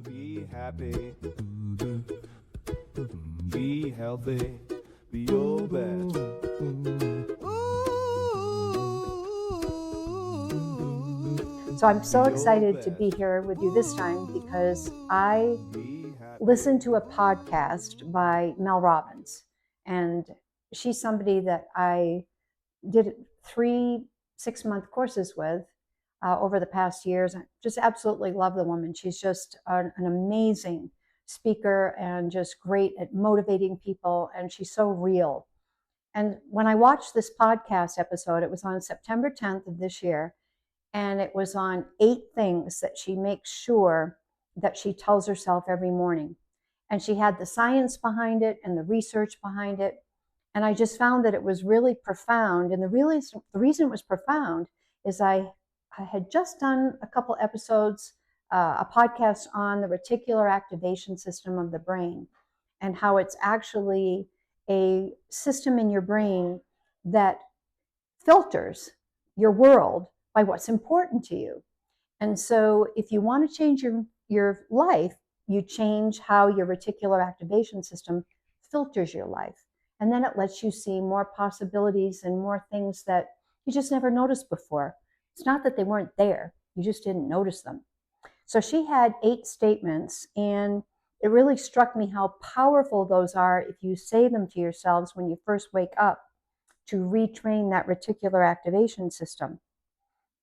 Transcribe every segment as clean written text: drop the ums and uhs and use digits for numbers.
Be happy. Be healthy. Be your best. So I'm so excited to be here with you this time because I listened to a podcast by Mel Robbins, and she's somebody that I did 3 6-month courses with over the past years. I just absolutely love the woman. She's just an amazing speaker and just great at motivating people, and she's so real. And when I watched this podcast episode, it was on September 10th of this year, and it was on 8 things that she makes sure that she tells herself every morning. And she had the science behind it and the research behind it. And I just found that it was really profound. And the reason it was profound is I had just done a couple episodes, a podcast on the reticular activation system of the brain and how it's actually a system in your brain that filters your world by what's important to you. And so if you want to change your life, you change how your reticular activation system filters your life. And then it lets you see more possibilities and more things that you just never noticed before. It's not that they weren't there, you just didn't notice them. So she had 8 statements, and it really struck me how powerful those are if you say them to yourselves when you first wake up to retrain that reticular activation system.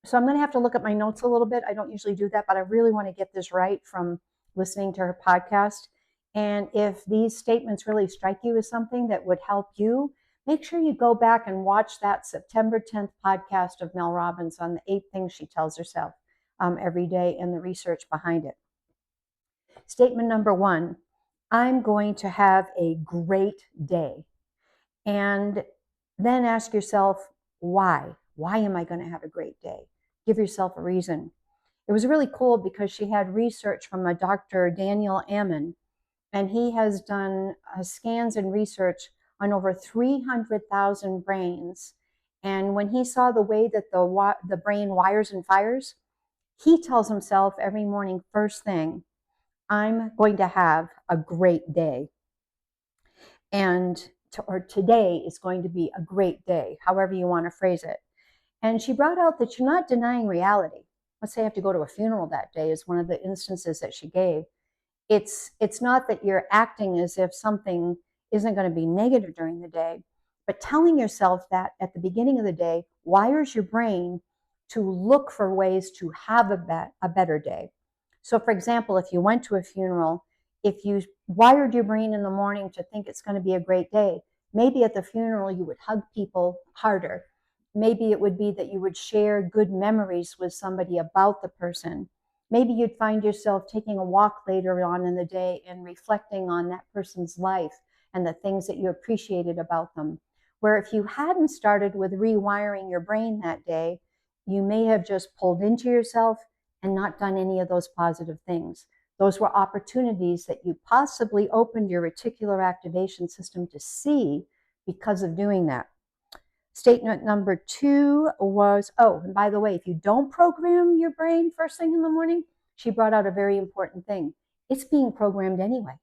So I'm going to have to look at my notes a little bit. I don't usually do that, but I really want to get this right from listening to her podcast. And if these statements really strike you as something that would help you, make sure you go back and watch that September 10th podcast of Mel Robbins on the 8 things she tells herself every day and the research behind it. Statement number 1, I'm going to have a great day. And then ask yourself, why? Why am I going to have a great day? Give yourself a reason. It was really cool because she had research from a Dr. Daniel Ammon, and he has done scans and research on over 300,000 brains. And when he saw the way that the brain wires and fires, he tells himself every morning, first thing, I'm going to have a great day. And or today is going to be a great day, however you want to phrase it. And she brought out that you're not denying reality. Let's say I have to go to a funeral that day is one of the instances that she gave. It's not that you're acting as if something isn't going to be negative during the day, but telling yourself that at the beginning of the day wires your brain to look for ways to have a better day. So for example, if you went to a funeral, if you wired your brain in the morning to think it's going to be a great day, maybe at the funeral you would hug people harder. Maybe it would be that you would share good memories with somebody about the person. Maybe you'd find yourself taking a walk later on in the day and reflecting on that person's life and the things that you appreciated about them. Where if you hadn't started with rewiring your brain that day, you may have just pulled into yourself and not done any of those positive things. Those were opportunities that you possibly opened your reticular activation system to see because of doing that. Statement number 2 was, and by the way, if you don't program your brain first thing in the morning, she brought out a very important thing. It's being programmed anyway.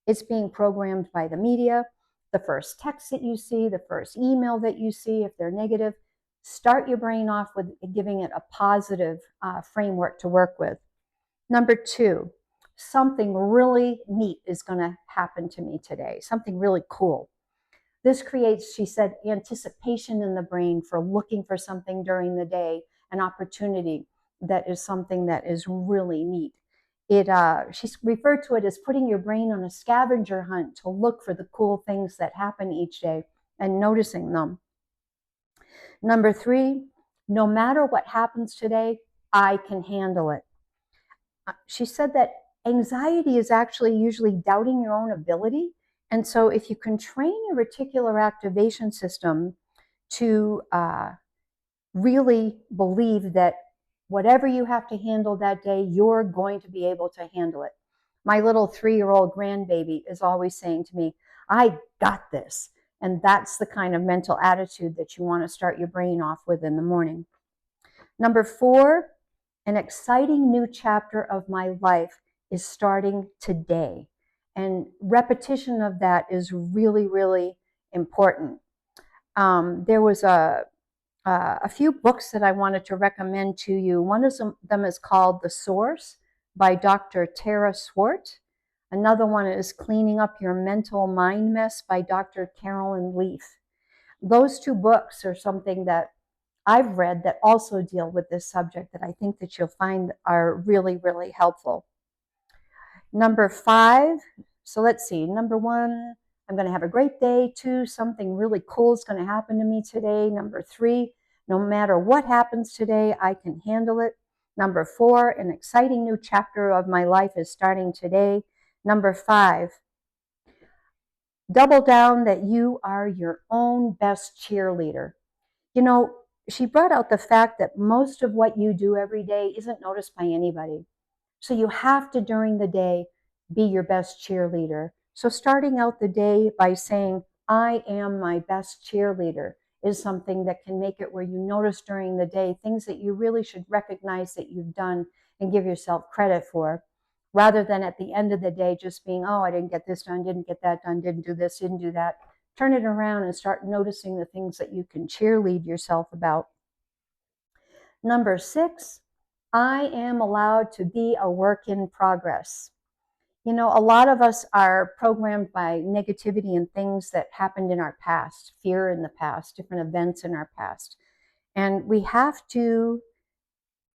It's being programmed by the media, the first text that you see, the first email that you see, if they're negative. Start your brain off with giving it a positive framework to work with. Number 2, something really neat is going to happen to me today, something really cool. This creates, she said, anticipation in the brain for looking for something during the day, an opportunity that is something that is really neat. She's referred to it as putting your brain on a scavenger hunt to look for the cool things that happen each day and noticing them. Number 3, no matter what happens today, I can handle it. She said that anxiety is actually usually doubting your own ability. And so if you can train your reticular activation system to really believe that whatever you have to handle that day, you're going to be able to handle it. My little 3-year-old grandbaby is always saying to me, I got this. And that's the kind of mental attitude that you want to start your brain off with in the morning. Number 4, an exciting new chapter of my life is starting today. And repetition of that is really, really important. There was a few books that I wanted to recommend to you. One of them is called The Source by Dr. Tara Swart. Another one is Cleaning Up Your Mental Mind Mess by Dr. Carolyn Leaf. Those two books are something that I've read that also deal with this subject that I think that you'll find are really, really helpful. Number 5, so let's see. Number 1, I'm going to have a great day. 2, something really cool is going to happen to me today. Number 3, no matter what happens today, I can handle it. Number 4, an exciting new chapter of my life is starting today. Number 5, double down that you are your own best cheerleader. You know, she brought out the fact that most of what you do every day isn't noticed by anybody. So you have to, during the day, be your best cheerleader. So starting out the day by saying, I am my best cheerleader, is something that can make it where you notice during the day things that you really should recognize that you've done and give yourself credit for, rather than at the end of the day just being, oh, I didn't get this done, didn't get that done, didn't do this, didn't do that. Turn it around and start noticing the things that you can cheerlead yourself about. Number 6, I am allowed to be a work in progress. You know, a lot of us are programmed by negativity and things that happened in our past, fear in the past, different events in our past. And we have to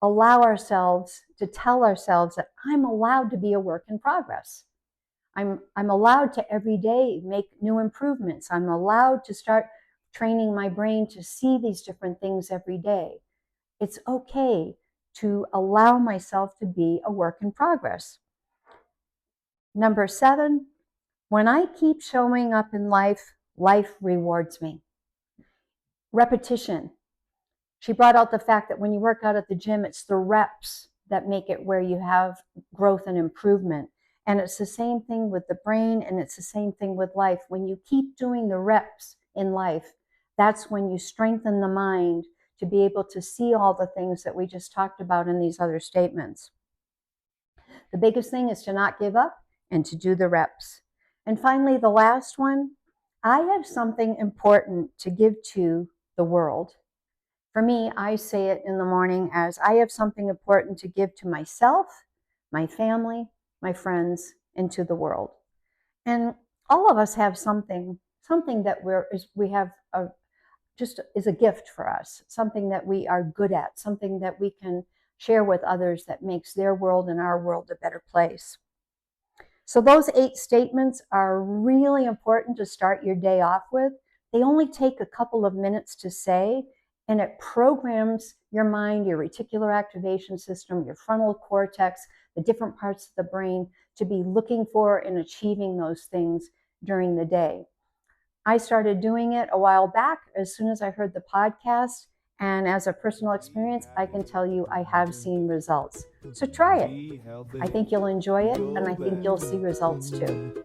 allow ourselves to tell ourselves that I'm allowed to be a work in progress. I'm allowed to every day make new improvements. I'm allowed to start training my brain to see these different things every day. It's okay to allow myself to be a work in progress. Number 7, when I keep showing up in life, life rewards me. Repetition. She brought out the fact that when you work out at the gym, it's the reps that make it where you have growth and improvement. And it's the same thing with the brain, and it's the same thing with life. When you keep doing the reps in life, that's when you strengthen the mind to be able to see all the things that we just talked about in these other statements. The biggest thing is to not give up and to do the reps. And finally, the last one, I have something important to give to the world. For me, I say it in the morning as I have something important to give to myself, my family, my friends, and to the world. And all of us have something that we have just is a gift for us, something that we are good at, something that we can share with others that makes their world and our world a better place. So those 8 statements are really important to start your day off with. They only take a couple of minutes to say, and it programs your mind, your reticular activation system, your frontal cortex, the different parts of the brain to be looking for and achieving those things during the day. I started doing it a while back as soon as I heard the podcast, and as a personal experience, I can tell you I have seen results. So try it. I think you'll enjoy it, and I think you'll see results too.